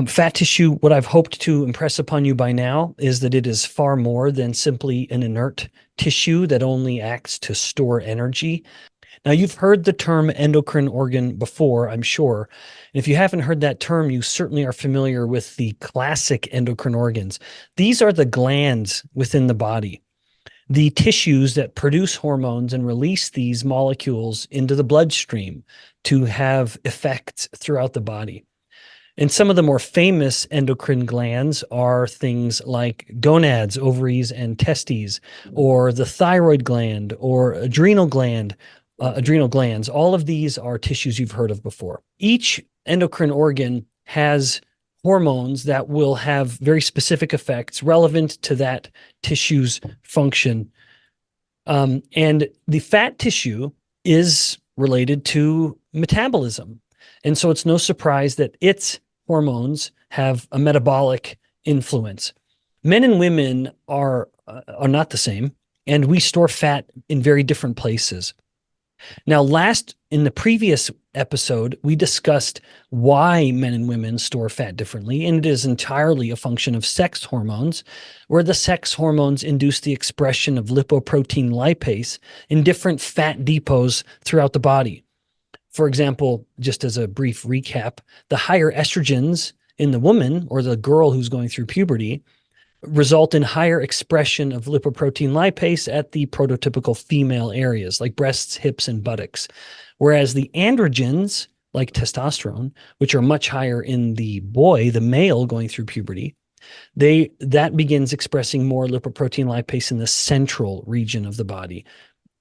Fat tissue, what I've hoped to impress upon you by now is that it is far more than simply an inert tissue that only acts to store energy. Now, you've heard the term endocrine organ before, I'm sure. And if you haven't heard that term, you certainly are familiar with the classic endocrine organs. These are the glands within the body, the tissues that produce hormones and release these molecules into the bloodstream to have effects throughout the body. And some of the more famous endocrine glands are things like gonads, ovaries, and testes, or the thyroid gland, or adrenal glands. All of these are tissues you've heard of before. Each endocrine organ has hormones that will have very specific effects relevant to that tissue's function. And the fat tissue is related to metabolism. And so it's no surprise that its hormones have a metabolic influence. Men and women are not the same, and we store fat in very different places. Now, in the previous episode, we discussed why men and women store fat differently, and it is entirely a function of sex hormones, where the sex hormones induce the expression of lipoprotein lipase in different fat depots throughout the body. For example, just as a brief recap, the higher estrogens in the woman or the girl who's going through puberty result in higher expression of lipoprotein lipase at the prototypical female areas like breasts, hips, and buttocks. Whereas the androgens, like testosterone, which are much higher in the boy, the male going through puberty, that begins expressing more lipoprotein lipase in the central region of the body,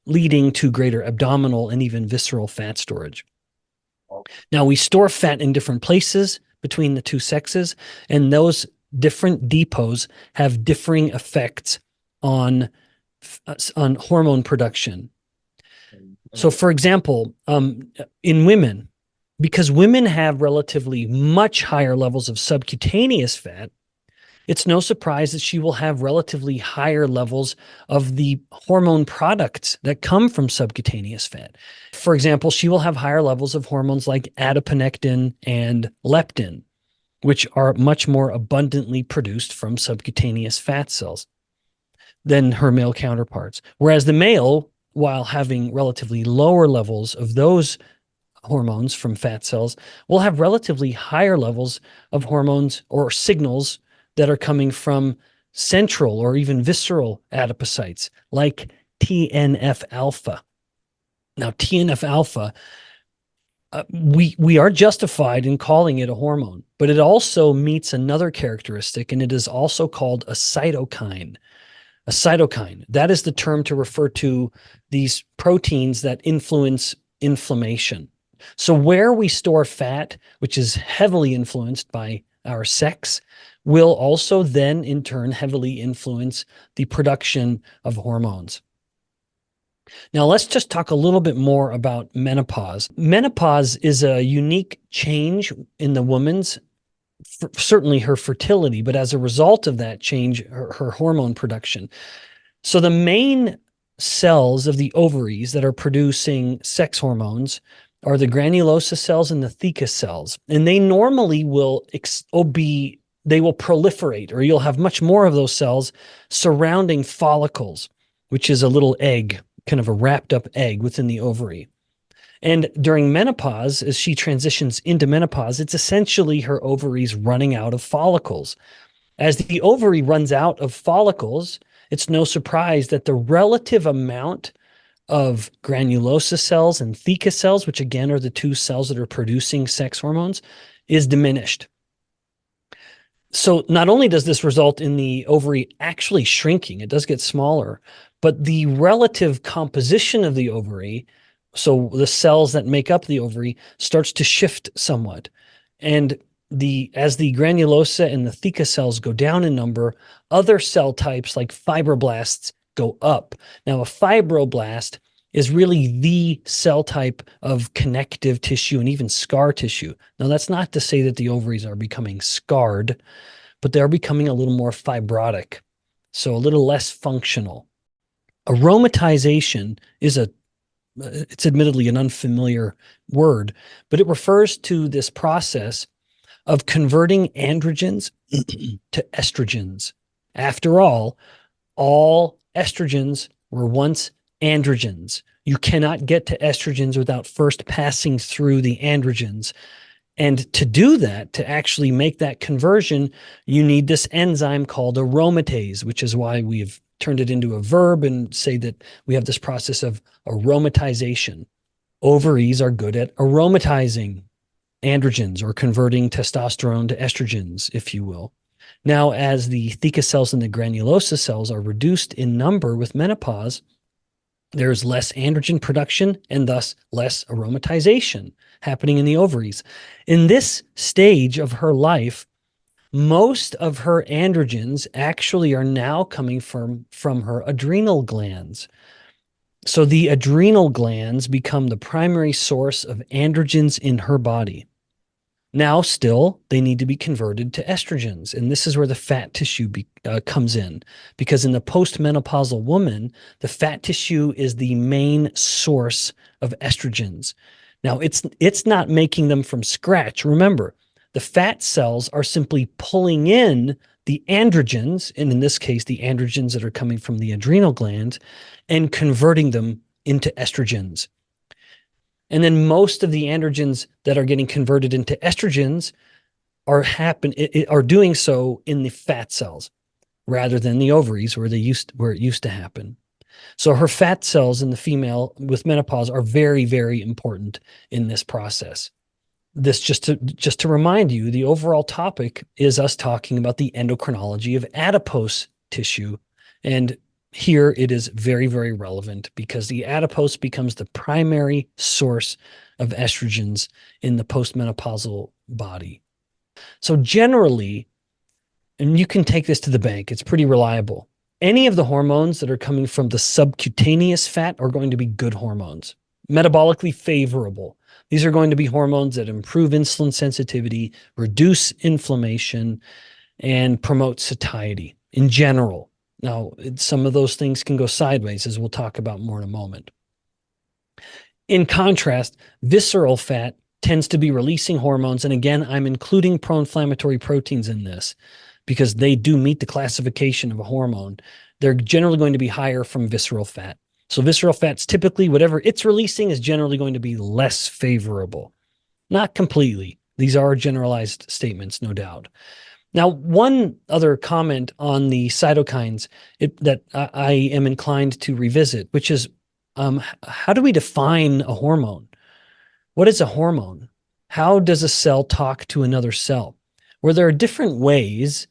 leading to greater abdominal and even visceral fat storage. Now, we store fat in different places between the two sexes, and those different depots have differing effects on hormone production. So, for example, in women, because women have relatively much higher levels of subcutaneous fat, it's no surprise that she will have relatively higher levels of the hormone products that come from subcutaneous fat. For example, she will have higher levels of hormones like adiponectin and leptin, which are much more abundantly produced from subcutaneous fat cells than her male counterparts. Whereas the male, while having relatively lower levels of those hormones from fat cells, will have relatively higher levels of hormones or signals that are coming from central or even visceral adipocytes, like TNF-alpha. Now, TNF-alpha, we are justified in calling it a hormone, but it also meets another characteristic, and it is also called a cytokine. A cytokine, that is the term to refer to these proteins that influence inflammation. So where we store fat, which is heavily influenced by our sex, will also then in turn heavily influence the production of hormones. Now let's just talk a little bit more about menopause. Menopause is a unique change in the woman's, certainly her fertility, but as a result of that change, her hormone production. So the main cells of the ovaries that are producing sex hormones are the granulosa cells and the theca cells, and they normally will they will proliferate, or you'll have much more of those cells surrounding follicles, which is a little egg, kind of a wrapped up egg within the ovary. And during menopause, as she transitions into menopause, it's essentially her ovaries running out of follicles. As the ovary runs out of follicles, it's no surprise that the relative amount of granulosa cells and theca cells, which again are the two cells that are producing sex hormones, is diminished. So not only does this result in the ovary actually shrinking, it does get smaller, but the relative composition of the ovary, so the cells that make up the ovary, starts to shift somewhat. And as the granulosa and the theca cells go down in number, other cell types like fibroblasts go up. Now, a fibroblast is really the cell type of connective tissue and even scar tissue. Now, that's not to say that the ovaries are becoming scarred, but they're becoming a little more fibrotic, so a little less functional. Aromatization is it's admittedly an unfamiliar word, but it refers to this process of converting androgens to estrogens. After all estrogens were once androgens. You cannot get to estrogens without first passing through the androgens. And to do that, to actually make that conversion, you need this enzyme called aromatase, which is why we've turned it into a verb and say that we have this process of aromatization. Ovaries are good at aromatizing androgens or converting testosterone to estrogens, if you will. Now, as the theca cells and the granulosa cells are reduced in number with menopause, there's less androgen production and thus less aromatization happening in the ovaries. In this stage of her life, most of her androgens actually are now coming from her adrenal glands. So the adrenal glands become the primary source of androgens in her body. Now, still, they need to be converted to estrogens. And this is where the fat tissue comes in, because in the postmenopausal woman, the fat tissue is the main source of estrogens. Now, it's not making them from scratch. Remember, the fat cells are simply pulling in the androgens, and in this case, the androgens that are coming from the adrenal glands, and converting them into estrogens. And then most of the androgens that are getting converted into estrogens are doing so in the fat cells rather than the ovaries where it used to happen. So her fat cells in the female with menopause are very, very important in this process. This just to remind you, the overall topic is us talking about the endocrinology of adipose tissue. And here it is very, very relevant because the adipose becomes the primary source of estrogens in the postmenopausal body. So generally, and you can take this to the bank, it's pretty reliable. Any of the hormones that are coming from the subcutaneous fat are going to be good hormones, metabolically favorable. These are going to be hormones that improve insulin sensitivity, reduce inflammation, and promote satiety in general. Now, some of those things can go sideways, as we'll talk about more in a moment. In contrast, visceral fat tends to be releasing hormones. And again, I'm including pro-inflammatory proteins in this because they do meet the classification of a hormone. They're generally going to be higher from visceral fat. So visceral fat's typically, whatever it's releasing is generally going to be less favorable. Not completely. These are generalized statements, no doubt. Now, one other comment on the cytokines that I am inclined to revisit, which is how do we define a hormone? What is a hormone? How does a cell talk to another cell? Well, there are different ways,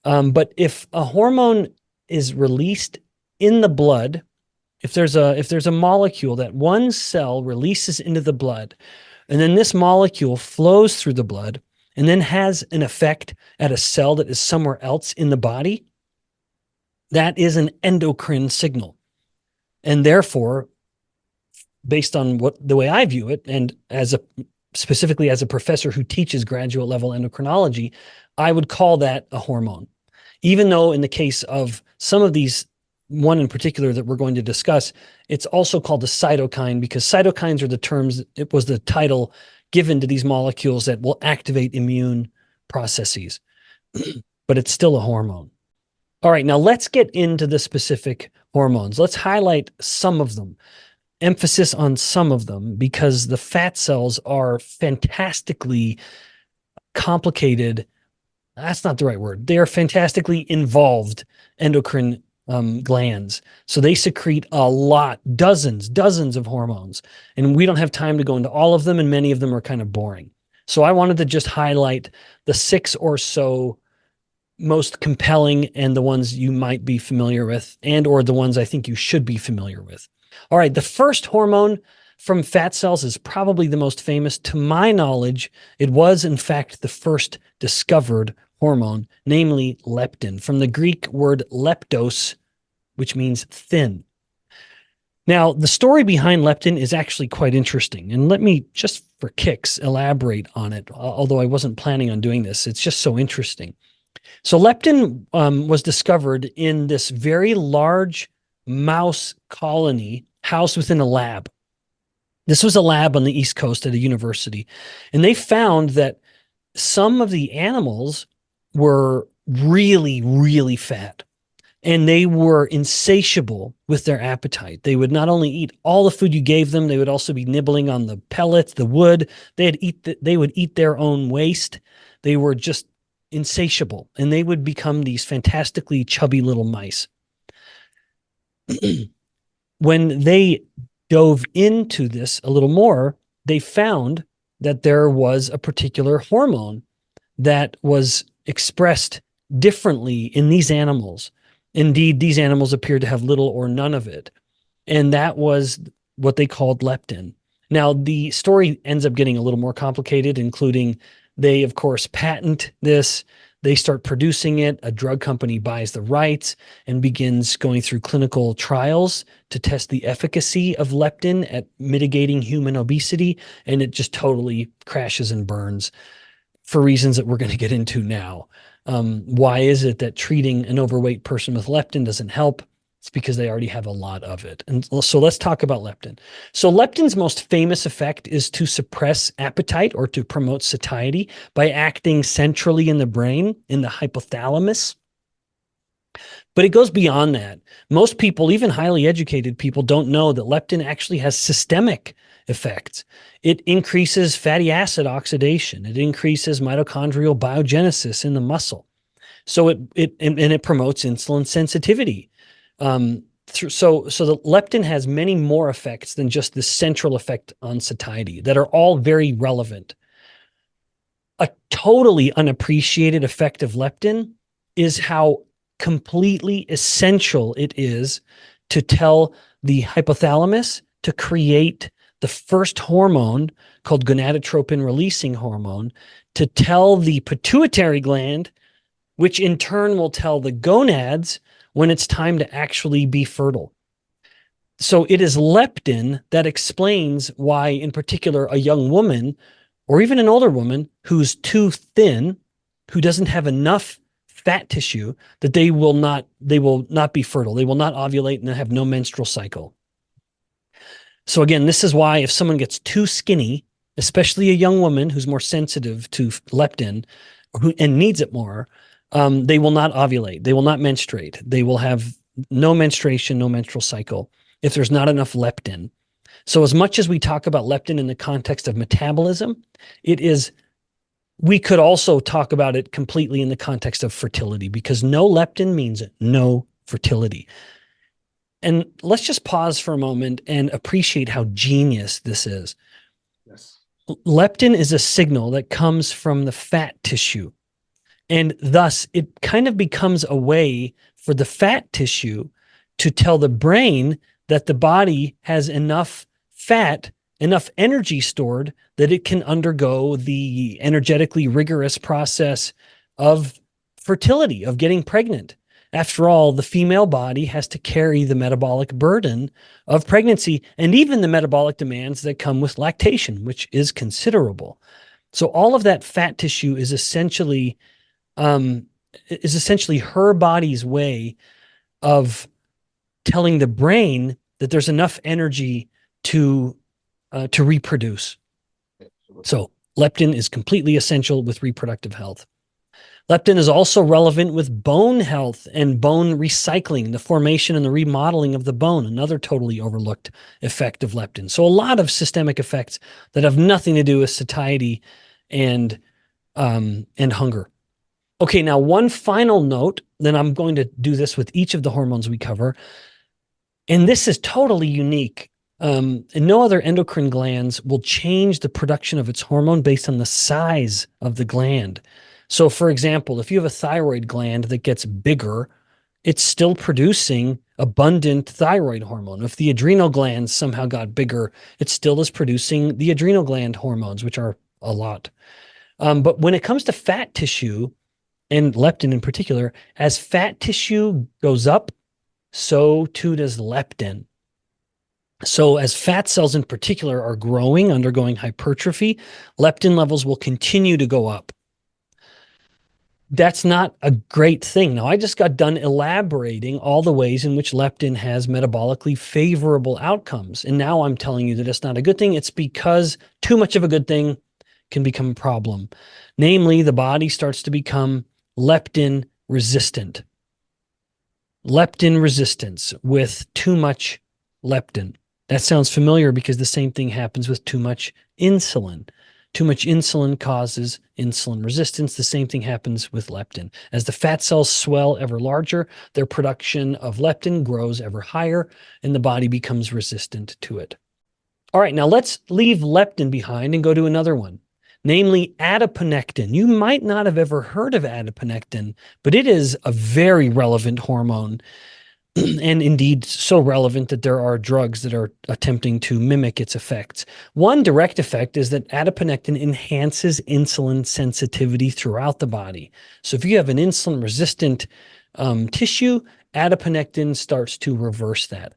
but if a hormone is released in the blood, if there's a molecule that one cell releases into the blood, and then this molecule flows through the blood, and then has an effect at a cell that is somewhere else in the body, that is an endocrine signal. And therefore, based on the way I view it, and specifically as a professor who teaches graduate level endocrinology, I would call that a hormone. Even though in the case of some of these, one in particular that we're going to discuss, it's also called a cytokine because cytokines are the terms, it was the title given to these molecules that will activate immune processes, but it's still a hormone. All right, now let's get into the specific hormones. Let's highlight some of them, emphasis on some of them, because the fat cells are fantastically complicated. That's not the right word. They are fantastically involved endocrine glands. So they secrete a lot, dozens of hormones. And we don't have time to go into all of them, and many of them are kind of boring. So I wanted to just highlight the 6 or so most compelling and the ones you might be familiar with and or the ones I think you should be familiar with. All right, the first hormone from fat cells is probably the most famous. To my knowledge, it was in fact the first discovered hormone, namely leptin, from the Greek word leptos, which means thin. Now, the story behind leptin is actually quite interesting, and let me, just for kicks, elaborate on it, although I wasn't planning on doing this. It's just so interesting. So leptin was discovered in this very large mouse colony housed within a lab. This was a lab on the East Coast at a university, and they found that some of the animals were really, really fat, and they were insatiable with their appetite. They would not only eat all the food you gave them, they would also be nibbling on the pellets, the wood. They would eat their own waste. They were just insatiable, and they would become these fantastically chubby little mice. When they dove into this a little more, they found that there was a particular hormone that was expressed differently in these animals. Indeed, these animals appeared to have little or none of it. And that was what they called leptin. Now, the story ends up getting a little more complicated, including they, of course, patent this. They start producing it. A drug company buys the rights and begins going through clinical trials to test the efficacy of leptin at mitigating human obesity. And it just totally crashes and burns for reasons that we're going to get into now. Why is it that treating an overweight person with leptin doesn't help? It's because they already have a lot of it. And so let's talk about leptin. So leptin's most famous effect is to suppress appetite or to promote satiety by acting centrally in the brain, in the hypothalamus. But it goes beyond that. Most people, even highly educated people, don't know that leptin actually has systemic effects. It increases fatty acid oxidation. It increases mitochondrial biogenesis in the muscle. So it promotes insulin sensitivity. So the leptin has many more effects than just the central effect on satiety that are all very relevant. A totally unappreciated effect of leptin is how completely essential it is to tell the hypothalamus to create the first hormone called gonadotropin releasing hormone, to tell the pituitary gland, which in turn will tell the gonads when it's time to actually be fertile. So it is leptin that explains why, in particular, a young woman or even an older woman who's too thin, who doesn't have enough fat tissue, that they will not be fertile. They will not ovulate and have no menstrual cycle. So again, this is why if someone gets too skinny, especially a young woman who's more sensitive to leptin and needs it more, they will not ovulate. They will not menstruate. They will have no menstruation, no menstrual cycle if there's not enough leptin. So as much as we talk about leptin in the context of metabolism, we could also talk about it completely in the context of fertility, because no leptin means no fertility. And let's just pause for a moment and appreciate how genius this is. Yes. Leptin is a signal that comes from the fat tissue. And thus, it kind of becomes a way for the fat tissue to tell the brain that the body has enough fat, enough energy stored that it can undergo the energetically rigorous process of fertility, of getting pregnant. After all, the female body has to carry the metabolic burden of pregnancy and even the metabolic demands that come with lactation, which is considerable. So all of that fat tissue is essentially her body's way of telling the brain that there's enough energy to reproduce. So leptin is completely essential with reproductive health. Leptin is also relevant with bone health and bone recycling, the formation and the remodeling of the bone, another totally overlooked effect of leptin. So a lot of systemic effects that have nothing to do with satiety and hunger. Okay, now one final note, then I'm going to do this with each of the hormones we cover. And this is totally unique. And no other endocrine glands will change the production of its hormone based on the size of the gland. So for example, if you have a thyroid gland that gets bigger, it's still producing abundant thyroid hormone. If the adrenal glands somehow got bigger, it still is producing the adrenal gland hormones, which are a lot. But when it comes to fat tissue, and leptin in particular, as fat tissue goes up, so too does leptin. So as fat cells in particular are growing, undergoing hypertrophy, leptin levels will continue to go up. That's not a great thing. Now, I just got done elaborating all the ways in which leptin has metabolically favorable outcomes. And now I'm telling you that it's not a good thing. It's because too much of a good thing can become a problem. Namely, the body starts to become leptin resistant. Leptin resistance with too much leptin. That sounds familiar because the same thing happens with too much insulin. Too much insulin causes insulin resistance. The same thing happens with leptin. As the fat cells swell ever larger, their production of leptin grows ever higher, and the body becomes resistant to it. All right, now let's leave leptin behind and go to another one, namely adiponectin. You might not have ever heard of adiponectin, but it is a very relevant hormone, and indeed so relevant that there are drugs that are attempting to mimic its effects. One direct effect is that adiponectin enhances insulin sensitivity throughout the body. So if you have an insulin-resistant tissue, adiponectin starts to reverse that.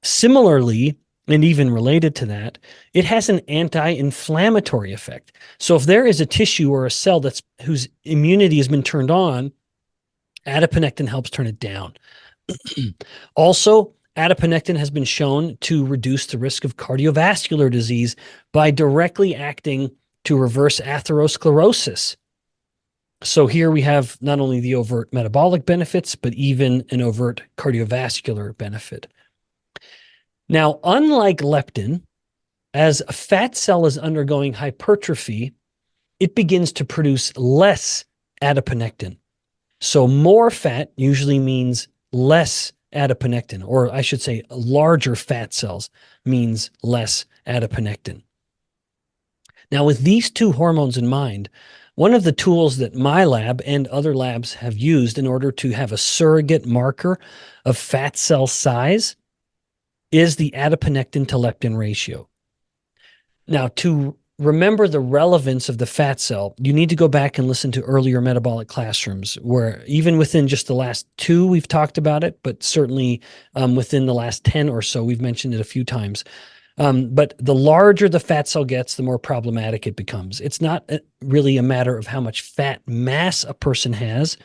Similarly, and even related to that, it has an anti-inflammatory effect. So if there is a tissue or a cell whose immunity has been turned on, adiponectin helps turn it down. Also, adiponectin has been shown to reduce the risk of cardiovascular disease by directly acting to reverse atherosclerosis. So here we have not only the overt metabolic benefits, but even an overt cardiovascular benefit. Now, unlike leptin, as a fat cell is undergoing hypertrophy, it begins to produce less adiponectin. So more fat usually means less adiponectin, or I should say larger fat cells means less adiponectin. Now, with these two hormones in mind, one of the tools that my lab and other labs have used in order to have a surrogate marker of fat cell size is the adiponectin to leptin ratio. Now, to remember the relevance of the fat cell, you need to go back and listen to earlier metabolic classrooms where even within just the last 2, we've talked about it, but certainly within the last 10 or so, we've mentioned it a few times. But the larger the fat cell gets, the more problematic it becomes. It's not really a matter of how much fat mass a person has,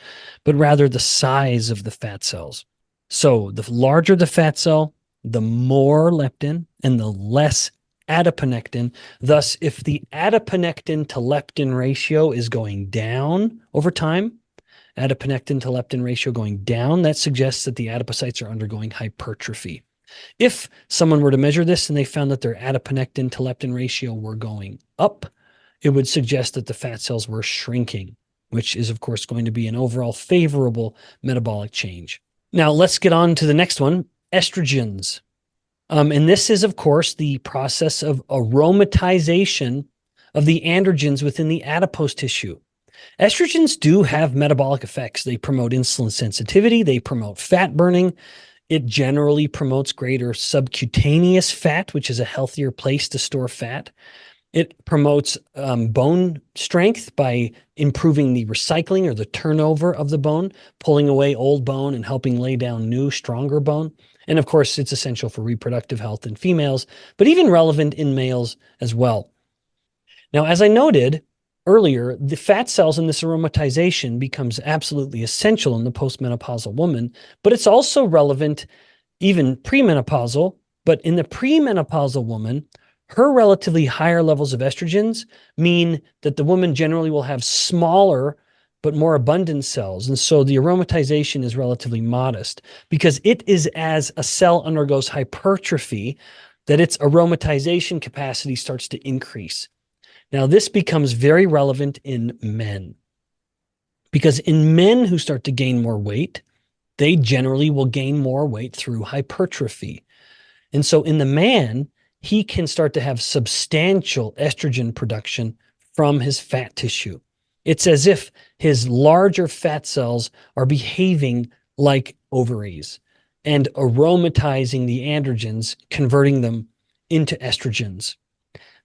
but rather the size of the fat cells. So the larger the fat cell, the more leptin and the less adiponectin. Thus, if the adiponectin to leptin ratio is going down over time, adiponectin to leptin ratio going down, that suggests that the adipocytes are undergoing hypertrophy. If someone were to measure this and they found that their adiponectin to leptin ratio were going up, it would suggest that the fat cells were shrinking, which is, of course, going to be an overall favorable metabolic change. Now, let's get on to the next one, estrogens. And this is, of course, the process of aromatization of the androgens within the adipose tissue. Estrogens do have metabolic effects. They promote insulin sensitivity. They promote fat burning. It generally promotes greater subcutaneous fat, which is a healthier place to store fat. It promotes bone strength by improving the recycling or the turnover of the bone, pulling away old bone and helping lay down new, stronger bone. And of course, it's essential for reproductive health in females, but even relevant in males as well. Now, as I noted earlier, the fat cells in this aromatization becomes absolutely essential in the postmenopausal woman, but it's also relevant even premenopausal. But in the premenopausal woman, her relatively higher levels of estrogens mean that the woman generally will have smaller but more abundant cells. And so the aromatization is relatively modest because it is as a cell undergoes hypertrophy that its aromatization capacity starts to increase. Now, this becomes very relevant in men because in men who start to gain more weight, they generally will gain more weight through hypertrophy. And so in the man, he can start to have substantial estrogen production from his fat tissue. It's as if his larger fat cells are behaving like ovaries and aromatizing the androgens, converting them into estrogens.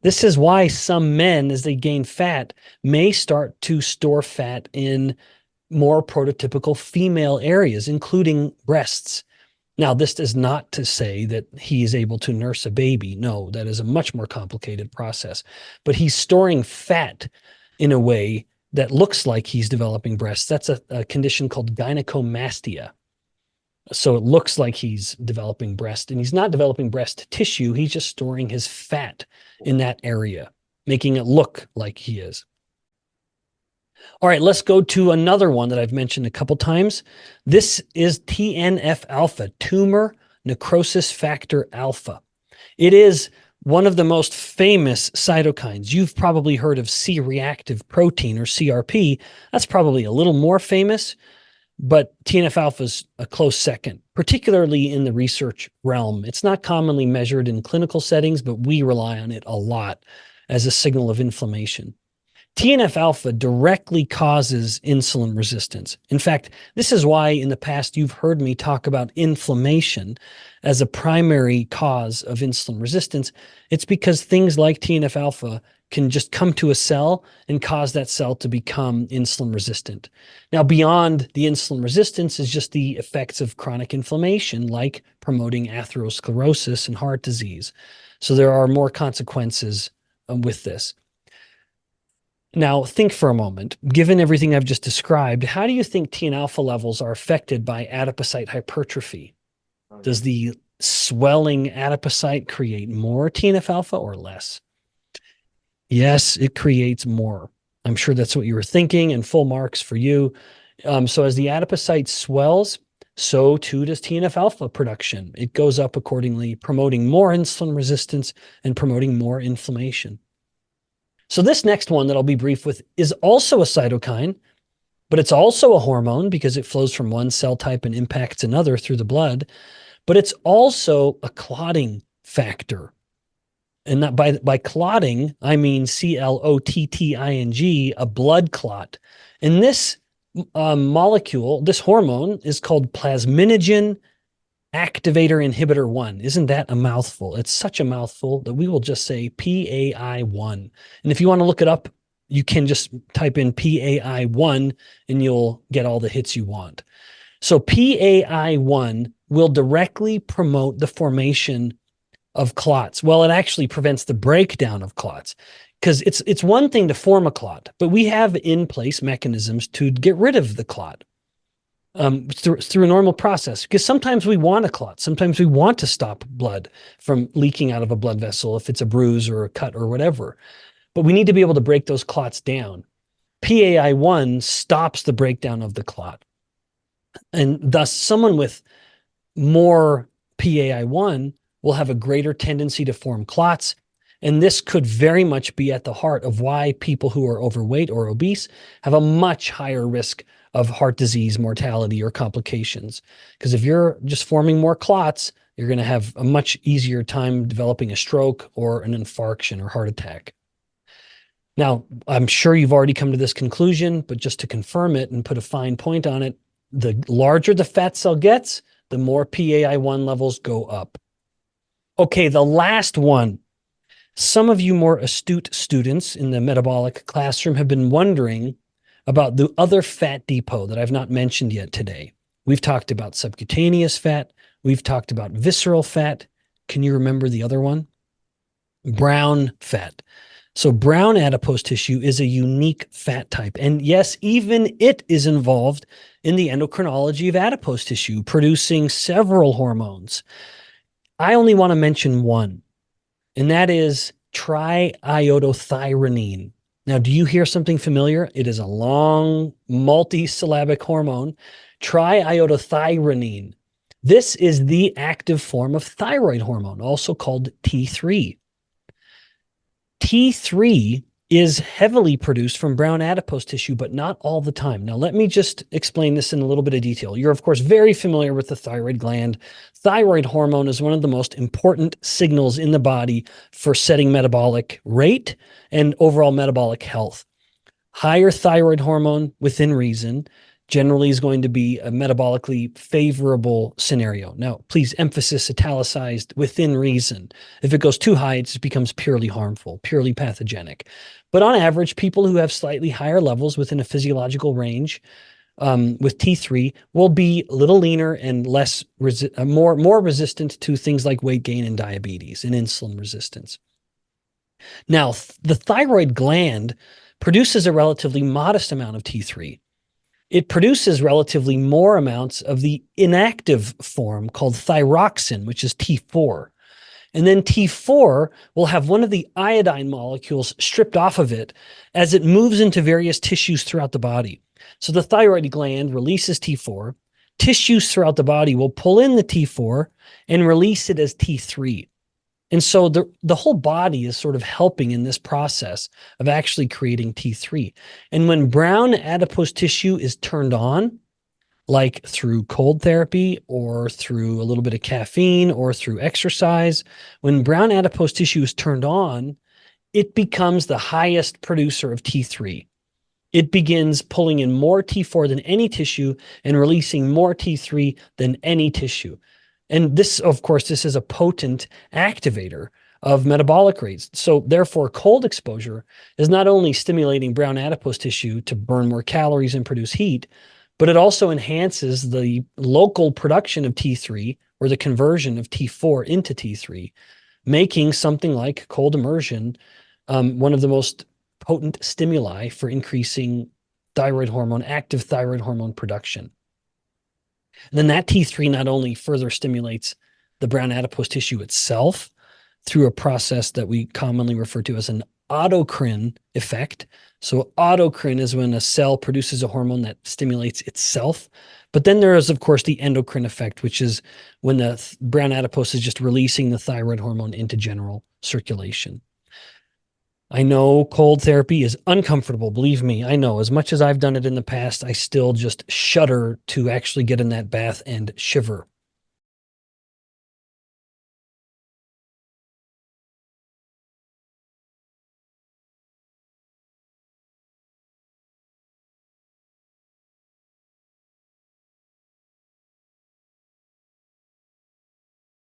This is why some men, as they gain fat, may start to store fat in more prototypical female areas, including breasts. Now, this is not to say that he is able to nurse a baby. No, that is a much more complicated process. But he's storing fat in a way that looks like he's developing breasts. That's a condition called gynecomastia. So it looks like he's developing breast, and he's not developing breast tissue. He's just storing his fat in that area. making it look like he is. All right, let's go to another one that I've mentioned a couple times. This is TNF alpha, tumor necrosis factor alpha. It is one of the most famous cytokines. You've probably heard of C-reactive protein or CRP. That's probably a little more famous, but TNF alpha is a close second, particularly in the research realm. It's not commonly measured in clinical settings, but we rely on it a lot as a signal of inflammation. TNF alpha directly causes insulin resistance. In fact, this is why in the past you've heard me talk about inflammation as a primary cause of insulin resistance. It's because things like TNF alpha can just come to a cell and cause that cell to become insulin resistant. Now, beyond the insulin resistance is just the effects of chronic inflammation, like promoting atherosclerosis and heart disease. So there are more consequences with this. Now, think for a moment. Given everything I've just described, how do you think TNF-alpha levels are affected by adipocyte hypertrophy? Does the swelling adipocyte create more TNF-alpha or less? Yes, it creates more. I'm sure that's what you were thinking, and full marks for you. So as the adipocyte swells, so too does TNF-alpha production. It goes up accordingly, promoting more insulin resistance and promoting more inflammation. So this next one that I'll be brief with is also a cytokine, but it's also a hormone because it flows from one cell type and impacts another through the blood, but it's also a clotting factor. And that by clotting, I mean clotting, a blood clot. And this molecule, this hormone is called plasminogen activator inhibitor 1. Isn't that a mouthful? It's such a mouthful that we will just say PAI1. And if you want to look it up, you can just type in PAI1 and you'll get all the hits you want. So PAI1 will directly promote the formation of clots. Well, it actually prevents the breakdown of clots, because it's one thing to form a clot, but we have in place mechanisms to get rid of the clot. Through a normal process, because sometimes we want a clot. Sometimes we want to stop blood from leaking out of a blood vessel if it's a bruise or a cut or whatever. But we need to be able to break those clots down. PAI1 stops the breakdown of the clot. And thus, someone with more PAI1 will have a greater tendency to form clots. And this could very much be at the heart of why people who are overweight or obese have a much higher risk of heart disease, mortality, or complications. Because if you're just forming more clots, you're going to have a much easier time developing a stroke or an infarction or heart attack. Now, I'm sure you've already come to this conclusion, but just to confirm it and put a fine point on it, the larger the fat cell gets, the more PAI1 levels go up. Okay, the last one. Some of you more astute students in the metabolic classroom have been wondering about the other fat depot that I've not mentioned yet today. We've talked about subcutaneous fat. We've talked about visceral fat. Can you remember the other one? Brown fat. So brown adipose tissue is a unique fat type. And yes, even it is involved in the endocrinology of adipose tissue, producing several hormones. I only want to mention one, and that is triiodothyronine. Now, do you hear something familiar? It is a long, multi-syllabic hormone, triiodothyronine. This is the active form of thyroid hormone, also called T3. T3 is heavily produced from brown adipose tissue, but not all the time. Now, let me just explain this in a little bit of detail. You're, of course, very familiar with the thyroid gland. Thyroid hormone is one of the most important signals in the body for setting metabolic rate and overall metabolic health. Higher thyroid hormone within reason generally is going to be a metabolically favorable scenario. Now, please emphasis italicized within reason. If it goes too high, it just becomes purely harmful, purely pathogenic. But on average, people who have slightly higher levels within a physiological range with T3 will be a little leaner and less more resistant to things like weight gain and diabetes and insulin resistance. Now, the thyroid gland produces a relatively modest amount of T3. It produces relatively more amounts of the inactive form called thyroxine, which is T4. And then T4 will have one of the iodine molecules stripped off of it as it moves into various tissues throughout the body. So the thyroid gland releases T4. Tissues throughout the body will pull in the T4 and release it as T3. And so the whole body is sort of helping in this process of actually creating T3. And when brown adipose tissue is turned on, like through cold therapy or through a little bit of caffeine or through exercise, when brown adipose tissue is turned on, it becomes the highest producer of T3. It begins pulling in more T4 than any tissue and releasing more T3 than any tissue. And this, of course, this is a potent activator of metabolic rates. So therefore, cold exposure is not only stimulating brown adipose tissue to burn more calories and produce heat, but it also enhances the local production of T3 or the conversion of T4 into T3, making something like cold immersion one of the most potent stimuli for increasing thyroid hormone, active thyroid hormone production. And then that T3 not only further stimulates the brown adipose tissue itself through a process that we commonly refer to as an autocrine effect. So autocrine is when a cell produces a hormone that stimulates itself. But then there is, of course, the endocrine effect, which is when the brown adipose is just releasing the thyroid hormone into general circulation. I know cold therapy is uncomfortable. Believe me, I know. As much as I've done it in the past, I still just shudder to actually get in that bath and shiver.